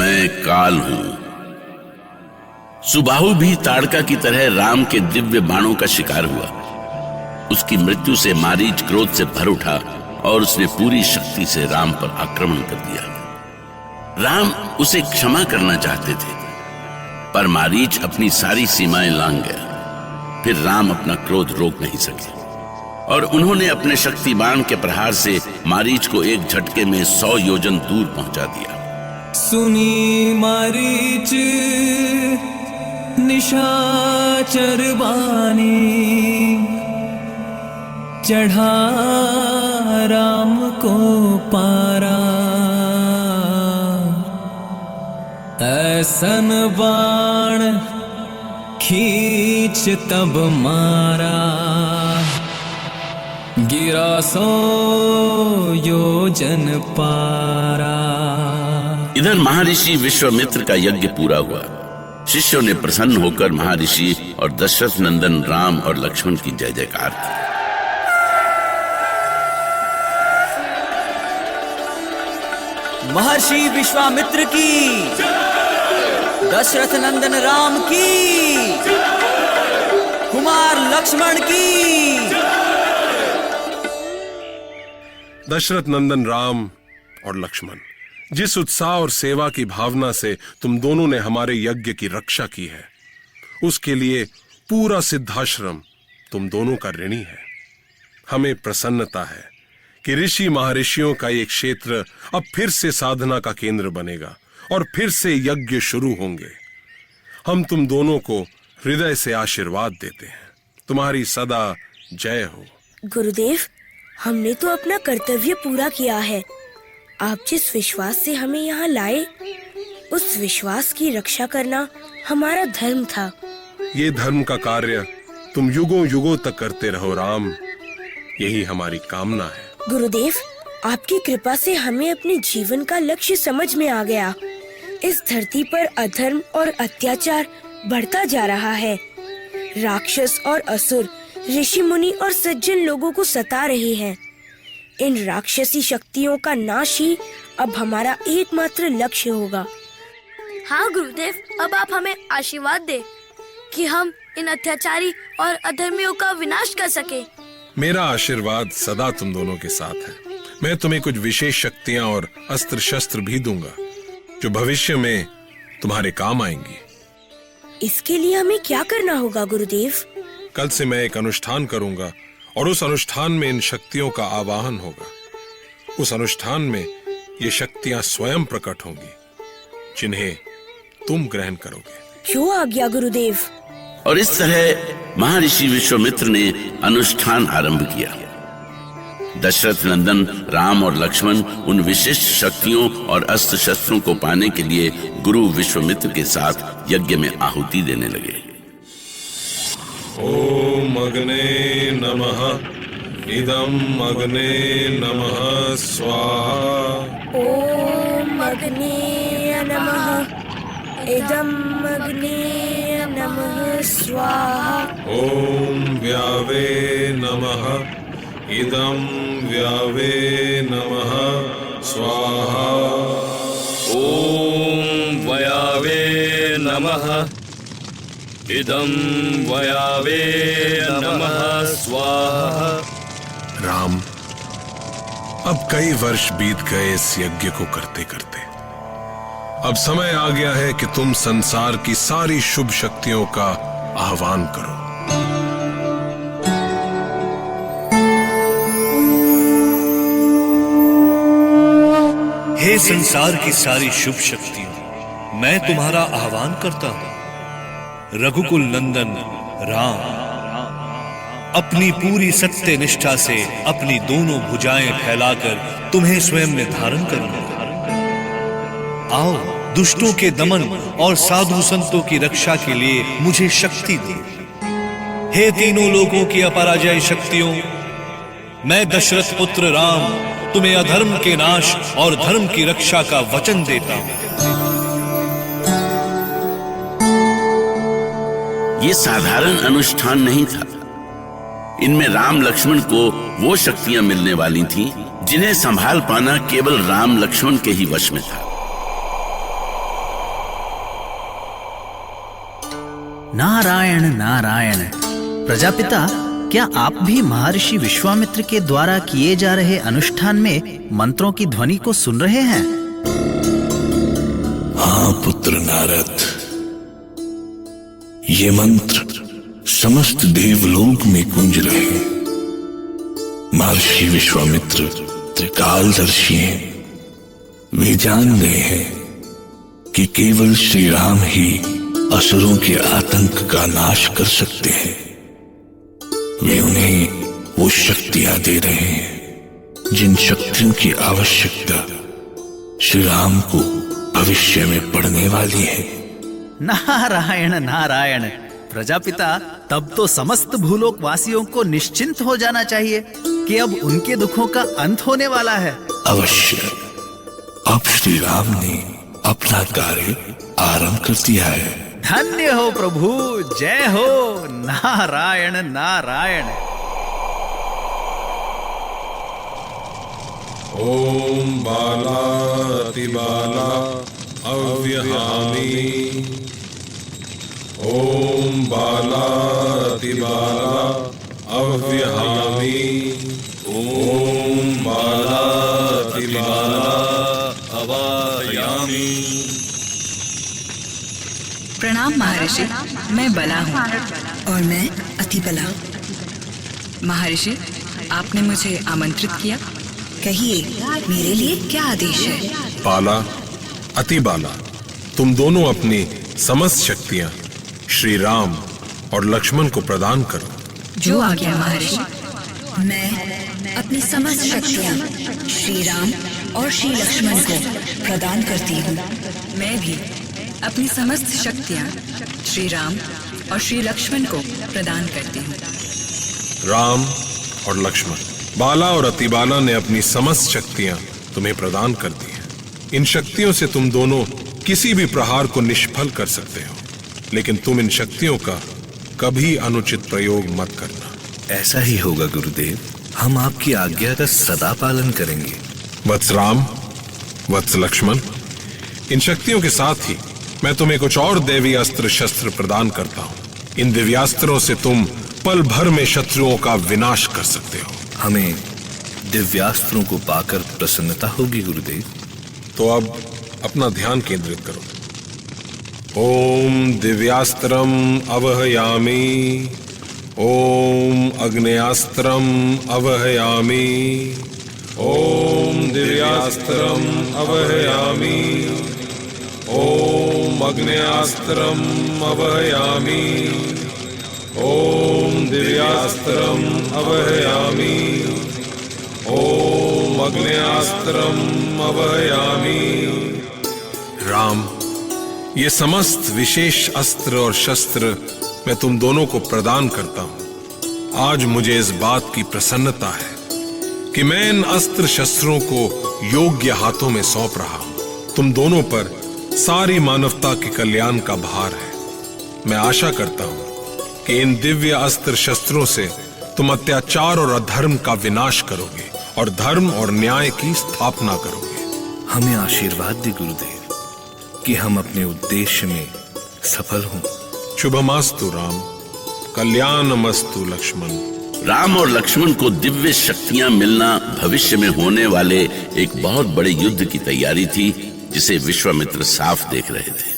मैं काल हूं। सुबाहु भी ताड़का की तरह राम के दिव्य बाणों का शिकार हुआ। उसकी मृत्यु से मारीच क्रोध से भर उठा और उसने पूरी शक्ति से राम पर आक्रमण कर दिया। राम उसे क्षमा करना चाहते थे, पर मारीच अपनी सारी सीमाएं लांघ गया। फिर राम अपना क्रोध रोक नहीं सके और उन्होंने अपने शक्ति बाण के प्रहार से मारीच को एक झटके में 100 योजन दूर पहुंचा दिया। सुनी मारीच निशाचर बानी, चढ़ा राम को पारा। ऐसन बाण खींच तब मारा, गिरा 100 योजन पारा। इधर महर्षि विश्वामित्र का यज्ञ पूरा हुआ। शिष्यों ने प्रसन्न होकर महर्षि और दशरथ नंदन राम और लक्ष्मण की जय जयकार की। महर्षि विश्वामित्र की, दशरथ नंदन राम की, कुमार लक्ष्मण की। दशरथ नंदन राम और लक्ष्मण, जिस उत्साह और सेवा की भावना से तुम दोनों ने हमारे यज्ञ की रक्षा की है, उसके लिए पूरा सिद्धाश्रम तुम दोनों का ऋणी है। हमें प्रसन्नता है कि ऋषि महर्षियों का ये क्षेत्र अब फिर से साधना का केंद्र बनेगा और फिर से यज्ञ शुरू होंगे। हम तुम दोनों को हृदय से आशीर्वाद देते हैं। तुम्हारी सदा जय हो। गुरुदेव, हमने तो अपना कर्तव्य पूरा किया है। आप जिस विश्वास से हमें यहाँ लाए, उस विश्वास की रक्षा करना हमारा धर्म था। ये धर्म का कार्य तुम युगों युगों तक करते रहो राम, यही हमारी कामना है। गुरुदेव, आपकी कृपा से हमें अपने जीवन का लक्ष्य समझ में आ गया। इस धरती पर अधर्म और अत्याचार बढ़ता जा रहा है। राक्षस और असुर, ऋषि मुनि और सज्जन लोगों को सता रहे हैं। इन राक्षसी शक्तियों का नाश ही अब हमारा एकमात्र लक्ष्य होगा। हाँ गुरुदेव, अब आप हमें आशीर्वाद दे कि हम इन अत्याचारी और अधर्मियों का विनाश कर सके। मेरा आशीर्वाद सदा तुम दोनों के साथ है। मैं तुम्हें कुछ विशेष शक्तियां और अस्त्र शस्त्र भी दूंगा जो भविष्य में तुम्हारे काम आएंगी। इसके लिए हमें क्या करना होगा गुरुदेव? कल से मैं एक अनुष्ठान करूंगा और उस अनुष्ठान में इन शक्तियों का आवाहन होगा। उस अनुष्ठान में ये शक्तियां स्वयं प्रकट होंगी जिन्हें तुम ग्रहण करोगे। जो आज्ञा गुरुदेव। और इस तरह महर्षि विश्वामित्र ने अनुष्ठान आरंभ किया। दशरथ नंदन राम और लक्ष्मण उन विशिष्ट शक्तियों और अस्त्र शस्त्रों को पाने के लिए गुरु विश्वामित्र के साथ यज्ञ में आहुति देने लगे। ओम अग्ने नमः, इदम अग्ने नमः स्वाहा। ओम अग्ने नमः, इदम अग्ने नमः स्वाहा। ओम व्यावे नमः, इदं व्यावे नमः स्वाहा। ओम वयावे नमः, इदं वयावे नमः स्वाहा। राम, अब कई वर्ष बीत गए इस यज्ञ को करते करते। अब समय आ गया है कि तुम संसार की सारी शुभ शक्तियों का आह्वान करो। हे संसार की सारी शुभ शक्तियों, मैं तुम्हारा आह्वान करता हूं। रघुकुल नंदन राम, अपनी पूरी सत्य निष्ठा से अपनी दोनों भुजाएं फैलाकर तुम्हें स्वयं में धारण करूंगा। आओ, दुष्टों के दमन और साधु संतों की रक्षा के लिए मुझे शक्ति दो। हे तीनों लोकों की अपराजय शक्तियों, मैं दशरथ पुत्र राम तुम्हें अधर्म के नाश और धर्म की रक्षा का वचन देता हूं। ये साधारण अनुष्ठान नहीं था। इनमें राम लक्ष्मण को वो शक्तियां मिलने वाली थीं जिन्हें संभाल पाना केवल राम लक्ष्मण के ही वश में था। नारायण नारायण। प्रजापिता, क्या आप भी महर्षि विश्वामित्र के द्वारा किए जा रहे अनुष्ठान में मंत्रों की ध्वनि को सुन रहे हैं? हाँ पुत्र नारद, ये मंत्र समस्त देवलोक में गूंज रहे हैं। महर्षि विश्वामित्र त्रिकालदर्शी हैं। वे जान गए हैं कि केवल श्री राम ही असुरों के आतंक का नाश कर सकते हैं। वे उन्हें वो शक्तियां दे रहे हैं जिन शक्तियों की आवश्यकता श्री राम को भविष्य में पड़ने वाली है। नारायण नारायण। प्रजापिता, तब तो समस्त भूलोक वासियों को निश्चिंत हो जाना चाहिए कि अब उनके दुखों का अंत होने वाला है। अवश्य, अब श्री राम ने अपना कार्य आरंभ कर दिया है। धन्य हो प्रभु, जय हो। नारायण नारायण। ओम बाला अतिबाला अव्यहामी। ओम बाला अतिबाला अव्यहामी। ओम बाला अतिबाला अवायामी। प्रणाम महर्षि, मैं बला हूँ। और मैं अतिबला। महर्षि, आपने मुझे आमंत्रित किया। कहिए, मेरे लिए क्या आदेश है? बाला, अतिबाला, तुम दोनों अपनी समस्त शक्तियां श्री राम और लक्ष्मण को प्रदान करो। जो आज्ञा महर्षि। मैं अपनी समस्त शक्तियाँ श्री राम और श्री लक्ष्मण को प्रदान करती हूँ। मैं भी अपनी समस्त शक्तियाँ श्री राम और श्री लक्ष्मण को प्रदान करती हूँ। राम और लक्ष्मण, बाला और अतिबाला ने अपनी समस्त शक्तियां तुम्हें प्रदान कर दी हैं। इन शक्तियों से तुम दोनों किसी भी प्रहार को निष्फल कर सकते हो, लेकिन तुम इन शक्तियों का कभी अनुचित प्रयोग मत करना। ऐसा ही होगा गुरुदेव, हम आपकी आज्ञा का सदा पालन करेंगे। वत्स राम, वत्स लक्ष्मण, इन शक्तियों के साथ ही मैं तुम्हें कुछ और देवी अस्त्र शस्त्र प्रदान करता हूँ। इन दिव्यास्त्रों से तुम पल भर में शत्रुओं का विनाश कर सकते हो। हमें दिव्यास्त्रों को पाकर प्रसन्नता होगी गुरुदेव। तो अब अपना ध्यान केंद्रित करो। ओम दिव्यास्त्रम अवहयामि। ओम अग्नेयास्त्रम अवहयामि। ओम दिव्यास्त्रम अवहयामि। ओम अग्नेयास्त्रम अवहयामि। ओम दिव्यास्त्रम अवहयामि। ओम अग्नेयास्त्रम अवहयामि। राम, ये समस्त विशेष अस्त्र और शस्त्र मैं तुम दोनों को प्रदान करता हूं। आज मुझे इस बात की प्रसन्नता है कि मैं इन अस्त्र शस्त्रों को योग्य हाथों में सौंप रहा हूं। तुम दोनों पर सारी मानवता के कल्याण का भार है। मैं आशा करता हूं कि इन दिव्य अस्त्र शस्त्रों से तुम अत्याचार और अधर्म का विनाश करोगे और धर्म और न्याय की स्थापना करोगे। हमें आशीर्वाद दे गुरुदेव कि हम अपने उद्देश्य में सफल हों। शुभमस्तु राम, कल्याणमस्तु लक्ष्मण। राम और लक्ष्मण को दिव्य शक्तियां मिलना भविष्य में होने वाले एक बहुत बड़े युद्ध की तैयारी थी, जिसे विश्वामित्र साफ देख रहे थे।